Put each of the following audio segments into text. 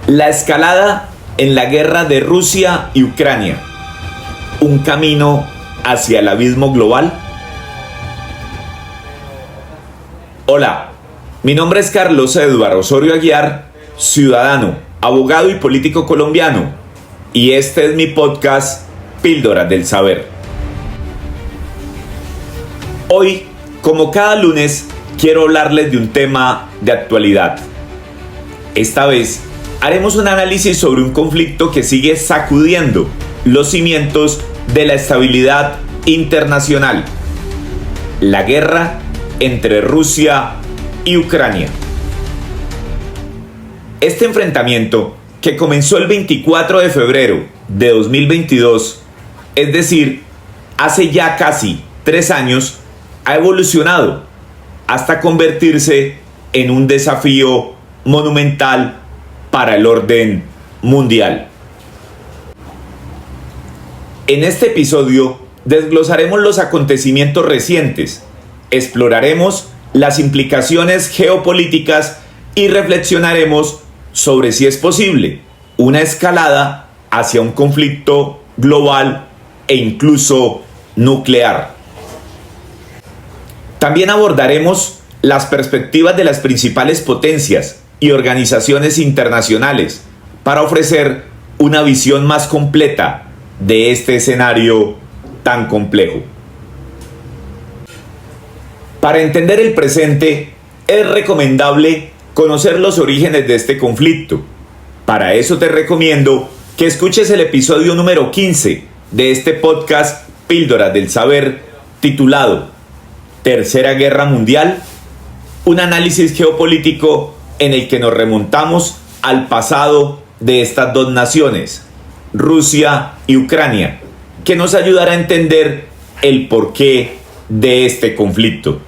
La escalada en la guerra de Rusia y Ucrania. ¿Un camino hacia el abismo global? Hola, mi nombre es Carlos Eduardo Osorio Aguiar, ciudadano, abogado y político colombiano, y este es mi podcast Píldoras del Saber. Hoy, como cada lunes, quiero hablarles de un tema de actualidad. Esta vez haremos un análisis sobre un conflicto que sigue sacudiendo los cimientos de la estabilidad internacional: la guerra entre Rusia y Ucrania. Este enfrentamiento, que comenzó el 24 de febrero de 2022, es decir, hace ya casi 3 años, ha evolucionado hasta convertirse en un desafío monumental para el orden mundial. En este episodio desglosaremos los acontecimientos recientes, exploraremos las implicaciones geopolíticas y reflexionaremos sobre si es posible una escalada hacia un conflicto global e incluso nuclear. También abordaremos las perspectivas de las principales potencias y organizaciones internacionales para ofrecer una visión más completa de este escenario tan complejo. Para entender el presente, es recomendable conocer los orígenes de este conflicto. Para eso te recomiendo que escuches el episodio número 15 de este podcast Píldoras del Saber, titulado Tercera Guerra Mundial, un análisis geopolítico en el que nos remontamos al pasado de estas dos naciones, Rusia y Ucrania, que nos ayudará a entender el porqué de este conflicto.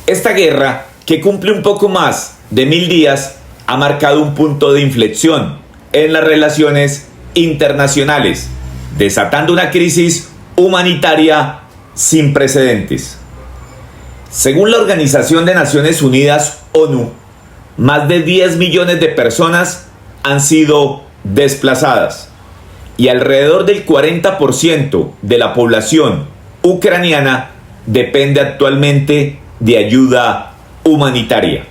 Esta guerra, que cumple un poco más de 1000 días, ha marcado un punto de inflexión en las relaciones internacionales, desatando una crisis humanitaria sin precedentes. Según la Organización de Naciones Unidas, ONU, más de 10 millones de personas han sido desplazadas y alrededor del 40% de la población ucraniana depende actualmente de ayuda humanitaria.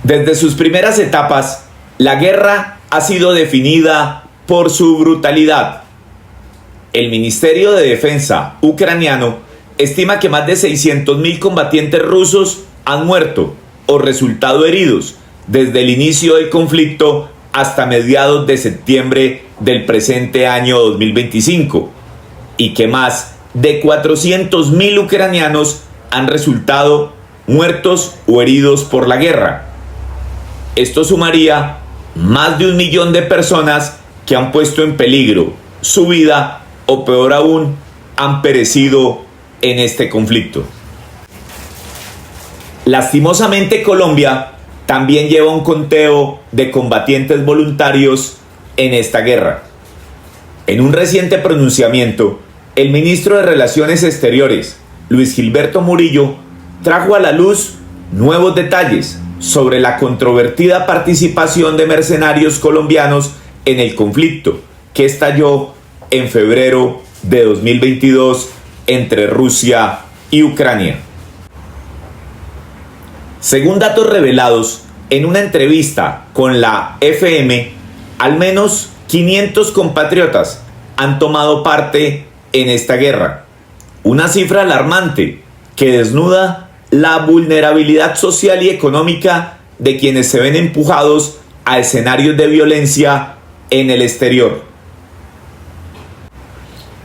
Desde sus primeras etapas, la guerra ha sido definida por su brutalidad. El Ministerio de Defensa ucraniano estima que más de 600.000 combatientes rusos han muerto o resultado heridos desde el inicio del conflicto hasta mediados de septiembre del presente año 2025, y que más de 400.000 ucranianos han resultado muertos o heridos por la guerra. Esto sumaría más de 1 millón de personas que han puesto en peligro su vida o, peor aún, han perecido en este conflicto. Lastimosamente, Colombia también lleva un conteo de combatientes voluntarios en esta guerra. En un reciente pronunciamiento, el ministro de Relaciones Exteriores, Luis Gilberto Murillo, trajo a la luz nuevos detalles sobre la controvertida participación de mercenarios colombianos en el conflicto que estalló en febrero de 2022 entre Rusia y Ucrania. Según datos revelados en una entrevista con la FM, al menos 500 compatriotas han tomado parte en esta guerra, una cifra alarmante que desnuda la vulnerabilidad social y económica de quienes se ven empujados a escenarios de violencia en el exterior.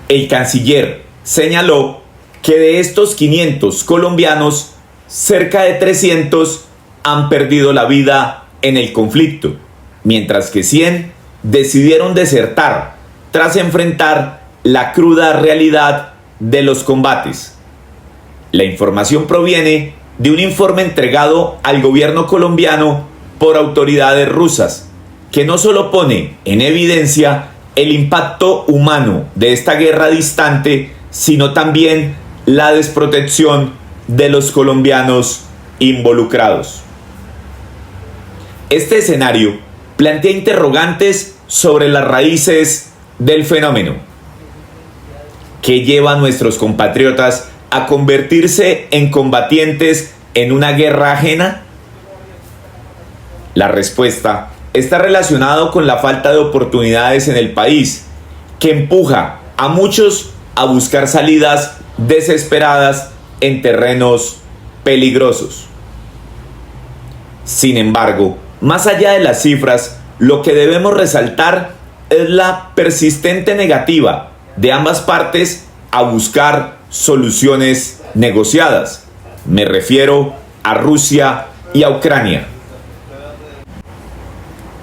El canciller señaló que de estos 500 colombianos, cerca de 300 han perdido la vida en el conflicto, mientras que 100 decidieron desertar tras enfrentar la cruda realidad de los combates. La información proviene de un informe entregado al gobierno colombiano por autoridades rusas, que no solo pone en evidencia el impacto humano de esta guerra distante, sino también la desprotección de los colombianos involucrados. Este escenario plantea interrogantes sobre las raíces del fenómeno. ¿Qué lleva a nuestros compatriotas a convertirse en combatientes en una guerra ajena? La respuesta está relacionada con la falta de oportunidades en el país, que empuja a muchos a buscar salidas desesperadas en terrenos peligrosos. Sin embargo, más allá de las cifras, lo que debemos resaltar es la persistente negativa de ambas partes a buscar soluciones negociadas. Me refiero a Rusia y a Ucrania.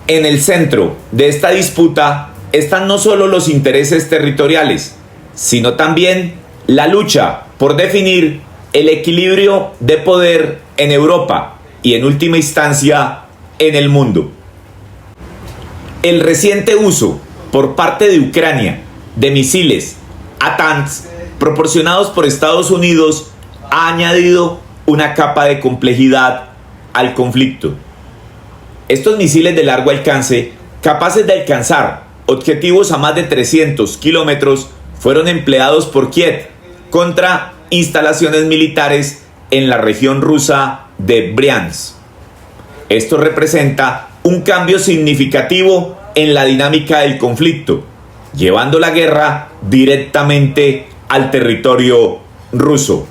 En el centro de esta disputa están no solo los intereses territoriales, sino también la lucha por definir el equilibrio de poder en Europa y en última instancia en el mundo. El reciente uso por parte de Ucrania de misiles ATACMS proporcionados por Estados Unidos ha añadido una capa de complejidad al conflicto. Estos misiles de largo alcance, capaces de alcanzar objetivos a más de 300 kilómetros, fueron empleados por Kiev contra instalaciones militares en la región rusa de Bryansk. Esto representa un cambio significativo en la dinámica del conflicto, llevando la guerra directamente al territorio ruso.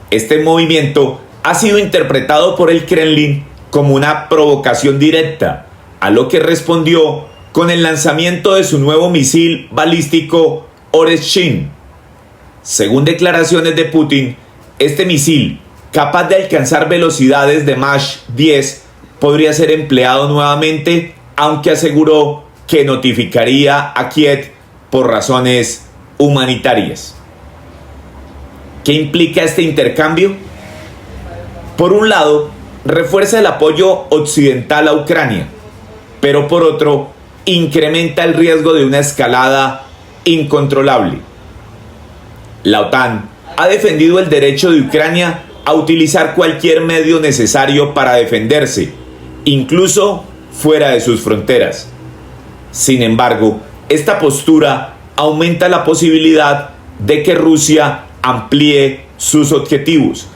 Este movimiento ha sido interpretado por el Kremlin como una provocación directa, a lo que respondió con el lanzamiento de su nuevo misil balístico Oreshin. Según declaraciones de Putin, este misil, capaz de alcanzar velocidades de Mach 10, podría ser empleado nuevamente, aunque aseguró que notificaría a Kiev por razones humanitarias. ¿Qué implica este intercambio? Por un lado, refuerza el apoyo occidental a Ucrania, pero por otro, incrementa el riesgo de una escalada incontrolable. La OTAN ha defendido el derecho de Ucrania a utilizar cualquier medio necesario para defenderse, incluso fuera de sus fronteras. Sin embargo, esta postura aumenta la posibilidad de que Rusia amplíe sus objetivos,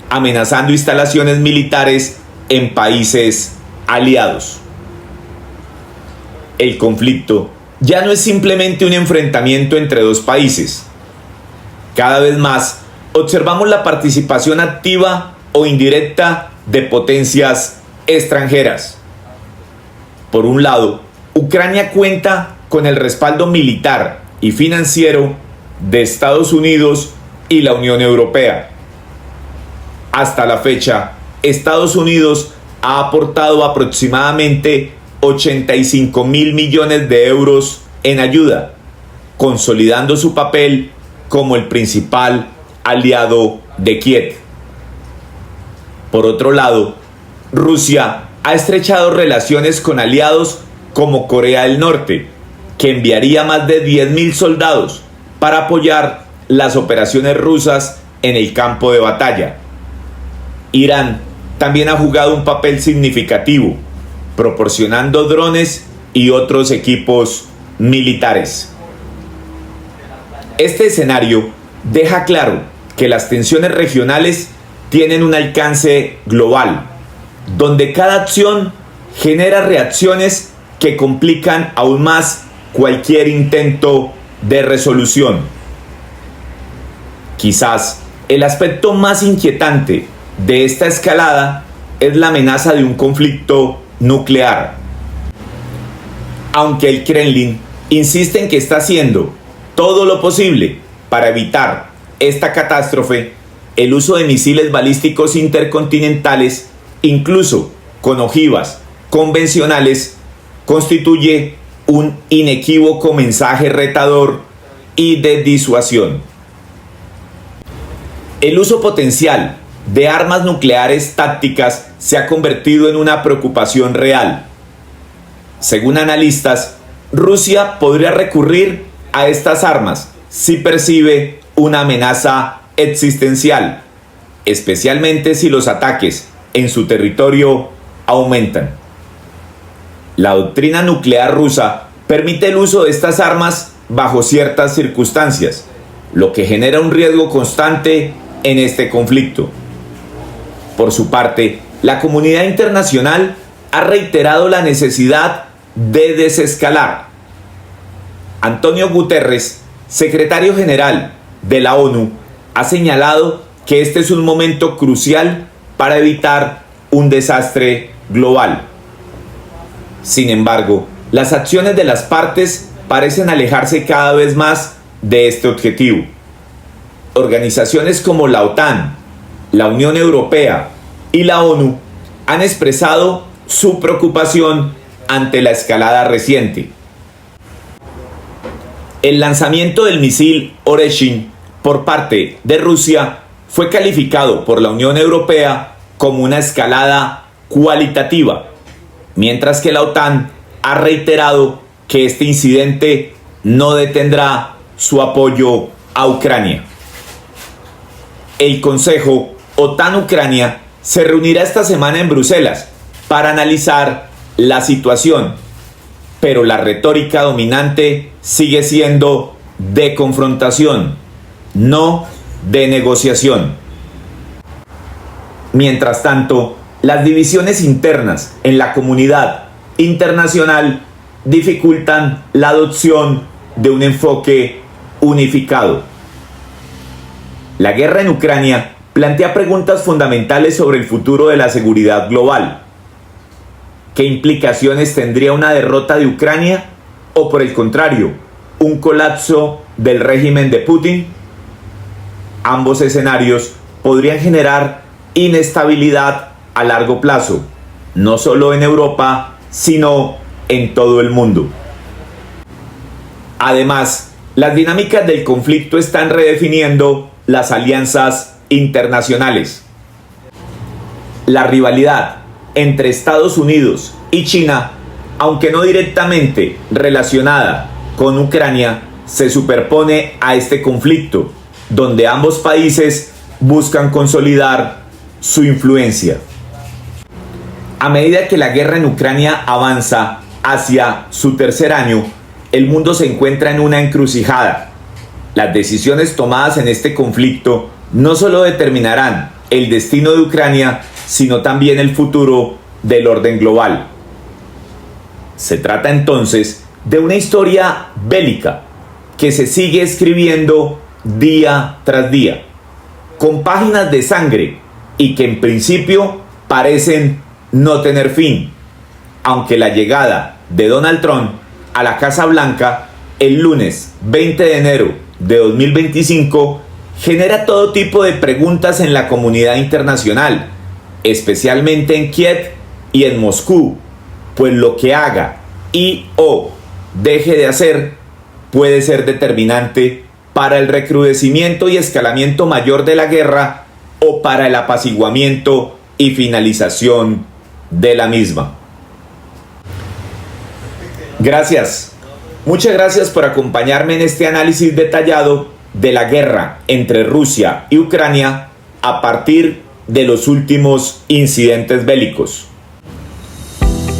amenazando instalaciones militares en países aliados. El conflicto ya no es simplemente un enfrentamiento entre dos países. Cada vez más observamos la participación activa o indirecta de potencias extranjeras. Por un lado, Ucrania cuenta con el respaldo militar y financiero de Estados Unidos y la Unión Europea. Hasta la fecha, Estados Unidos ha aportado aproximadamente 85.000 millones de euros en ayuda, consolidando su papel como el principal aliado de Kiev. Por otro lado, Rusia ha estrechado relaciones con aliados como Corea del Norte, que enviaría más de 10.000 soldados para apoyar las operaciones rusas en el campo de batalla. Irán también ha jugado un papel significativo, proporcionando drones y otros equipos militares. Este escenario deja claro que las tensiones regionales tienen un alcance global, donde cada acción genera reacciones que complican aún más cualquier intento de resolución. Quizás el aspecto más inquietante de esta escalada es la amenaza de un conflicto nuclear. Aunque el Kremlin insiste en que está haciendo todo lo posible para evitar esta catástrofe, el uso de misiles balísticos intercontinentales, incluso con ojivas convencionales, constituye un inequívoco mensaje retador y de disuasión. El uso potencial de armas nucleares tácticas se ha convertido en una preocupación real. Según analistas, Rusia podría recurrir a estas armas si percibe una amenaza existencial, especialmente si los ataques en su territorio aumentan. La doctrina nuclear rusa permite el uso de estas armas bajo ciertas circunstancias, lo que genera un riesgo constante en este conflicto. Por su parte, la comunidad internacional ha reiterado la necesidad de desescalar. Antonio Guterres, secretario general de la ONU, ha señalado que este es un momento crucial para evitar un desastre global. Sin embargo, las acciones de las partes parecen alejarse cada vez más de este objetivo. Organizaciones como la OTAN, la Unión Europea y la ONU han expresado su preocupación ante la escalada reciente. El lanzamiento del misil Oreshin por parte de Rusia fue calificado por la Unión Europea como una escalada cualitativa, mientras que la OTAN ha reiterado que este incidente no detendrá su apoyo a Ucrania. El Consejo OTAN-Ucrania se reunirá esta semana en Bruselas para analizar la situación, pero la retórica dominante sigue siendo de confrontación, no de negociación. Mientras tanto, las divisiones internas en la comunidad internacional dificultan la adopción de un enfoque unificado. La guerra en Ucrania plantea preguntas fundamentales sobre el futuro de la seguridad global. ¿Qué implicaciones tendría una derrota de Ucrania o, por el contrario, un colapso del régimen de Putin? Ambos escenarios podrían generar inestabilidad a largo plazo, no solo en Europa, sino en todo el mundo. Además, las dinámicas del conflicto están redefiniendo las alianzas internacionales. La rivalidad entre Estados Unidos y China, aunque no directamente relacionada con Ucrania, se superpone a este conflicto, donde ambos países buscan consolidar su influencia. A medida que la guerra en Ucrania avanza hacia su tercer año, el mundo se encuentra en una encrucijada. Las decisiones tomadas en este conflicto no solo determinarán el destino de Ucrania, sino también el futuro del orden global. Se trata entonces de una historia bélica que se sigue escribiendo día tras día, con páginas de sangre y que en principio parecen no tener fin, aunque la llegada de Donald Trump a la Casa Blanca el lunes 20 de enero de 2025 genera todo tipo de preguntas en la comunidad internacional, especialmente en Kiev y en Moscú, pues lo que haga o deje de hacer puede ser determinante para el recrudecimiento y escalamiento mayor de la guerra o para el apaciguamiento y finalización de la misma. Gracias. Muchas gracias por acompañarme en este análisis detallado de la guerra entre Rusia y Ucrania a partir de los últimos incidentes bélicos.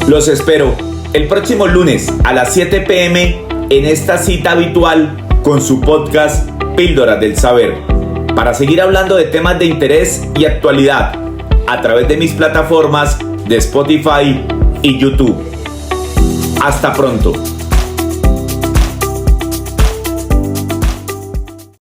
Los espero el próximo lunes a las 7 p.m. en esta cita habitual con su podcast Píldoras del Saber, para seguir hablando de temas de interés y actualidad a través de mis plataformas de Spotify y YouTube. Hasta pronto.